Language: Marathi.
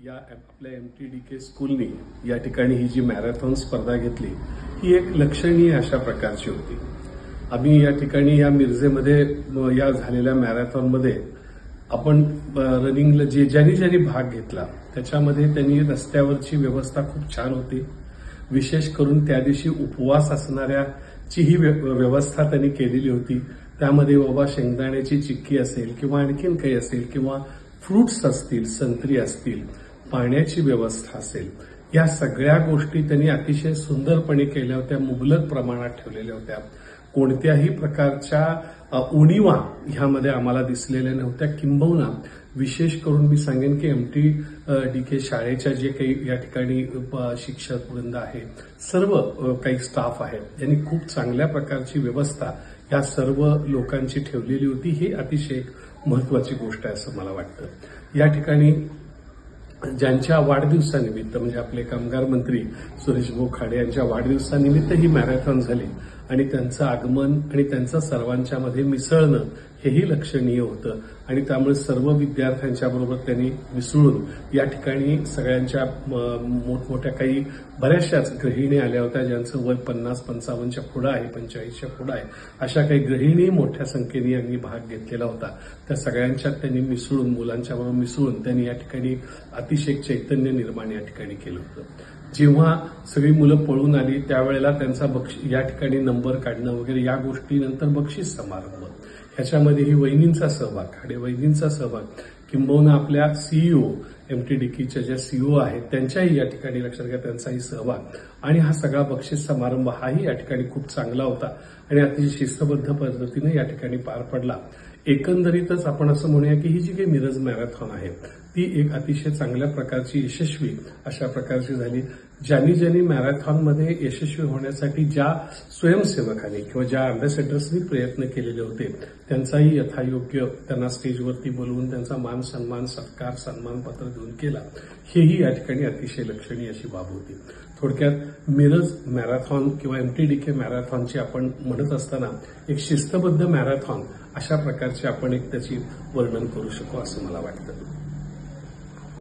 या आपल्या MTDK स्कूलनी या ठिकाणी ही जी मॅरेथॉन स्पर्धा घेतली ही एक लक्षणीय अशा प्रकारची होती। आम्ही या ठिकाणी या मिरजेमध्ये या झालेल्या मॅरेथॉनमध्ये आपण रनिंगला ज्यांनी भाग घेतला त्याच्यामध्ये त्यांनी रस्त्यावरची व्यवस्था खूप छान होती। विशेष करून त्या दिवशी उपवास असणाऱ्याची ही व्यवस्था त्यांनी केलेली होती। त्यामध्ये बाबा शेंगदाण्याची चिक्की असेल किंवा आणखीन काही असेल किंवा फ्रुट्स असतील, संत्री असतील, पाण्याची व्यवस्था असेल, या सगळ्या गोष्टी त्यांनी अतिशय सुंदरपणे केल्या होत्या, मुबलक प्रमाणात ठेवलेल्या होत्या। कोणत्याही प्रकारच्या उणीवा ह्यामध्ये आम्हाला दिसलेल्या नव्हत्या। किंबहुना विशेष करून मी सांगेन की MTDK शाळेच्या जे काही या ठिकाणी शिक्षक वृंद आहे, सर्व काही स्टाफ आहे, त्यांनी खूप चांगल्या प्रकारची व्यवस्था या सर्व लोकांची ठेवलेली होती। ही अतिशय महत्वाची गोष्ट आहे असं मला वाटतं। या ठिकाणी ज्यांच्या वाढदिवसानिमित्त म्हणजे आपले कामगार मंत्री सुरेश भाऊ खाडे यांच्या वाढदिवसानिमित्त ही मॅरेथॉन झाली आणि त्यांचं आगमन आणि त्यांचं सर्वांच्या मध्ये मिसळणं हेही लक्षणीय होतं आणि त्यामुळे सर्व विद्यार्थ्यांच्या बरोबर त्यांनी मिसळून या ठिकाणी सगळ्यांच्या मोठमोठ्या काही बऱ्याचशाच गृहिणी आल्या होत्या, ज्यांचं वय 50-55च्या पुढे आहे, 45च्या पुढे आहे, अशा काही गृहिणी मोठ्या संख्येने यांनी भाग घेतलेला होता। त्या सगळ्यांच्यात त्यांनी मिसळून, मुलांच्या बरोबर मिसळून त्यांनी या ठिकाणी अतिशय चैतन्य निर्माण या ठिकाणी केलं होतं। जेव्हा सगळी मुलं पळून आली त्यावेळेला त्यांचा या ठिकाणी नंबर काढणं वगैरे या गोष्टीनंतर बक्षीस समारंभ, ह्याच्यामध्ये ही वहिनींचा सहभाग, खाडे वहिनींचा सहभाग, किंबहुना आपल्या CEO MTDKच्या ज्या CEO आहेत त्यांच्याही या ठिकाणी लक्षात घ्या त्यांचाही सहभाग आणि हा सगळा बक्षीस समारंभ हाही या ठिकाणी खूप चांगला होता आणि अतिशय शिस्तबद्ध पद्धतीने या ठिकाणी पार पडला। एकंदरीतच आपण असं म्हणूया की ही जी काही मिरज मॅरेथॉन आहे ती एक अतिशय चांगल्या प्रकारची यशस्वी अशा प्रकारची झाली। ज्यांनी मॅरेथॉनमध्ये यशस्वी होण्यासाठी ज्या स्वयंसेवकांनी किंवा ज्या अँबॅसेडर्सनी प्रयत्न केलेले होते त्यांचाही यथायोग्य त्यांना स्टेजवरती बोलवून त्यांचा मान सन्मान सत्कार सन्मानपत्र देऊन केला, हेही या ठिकाणी अतिशय लक्षणीय अशी बाब होती। थोडक्यात मिरज मॅरेथॉन किंवा MTDK मॅरेथॉनची आपण म्हणत असताना एक शिस्तबद्ध मॅरेथॉन अशा प्रकारचे आपण एक त्याची वर्णन करू शकू असं मला वाटतं।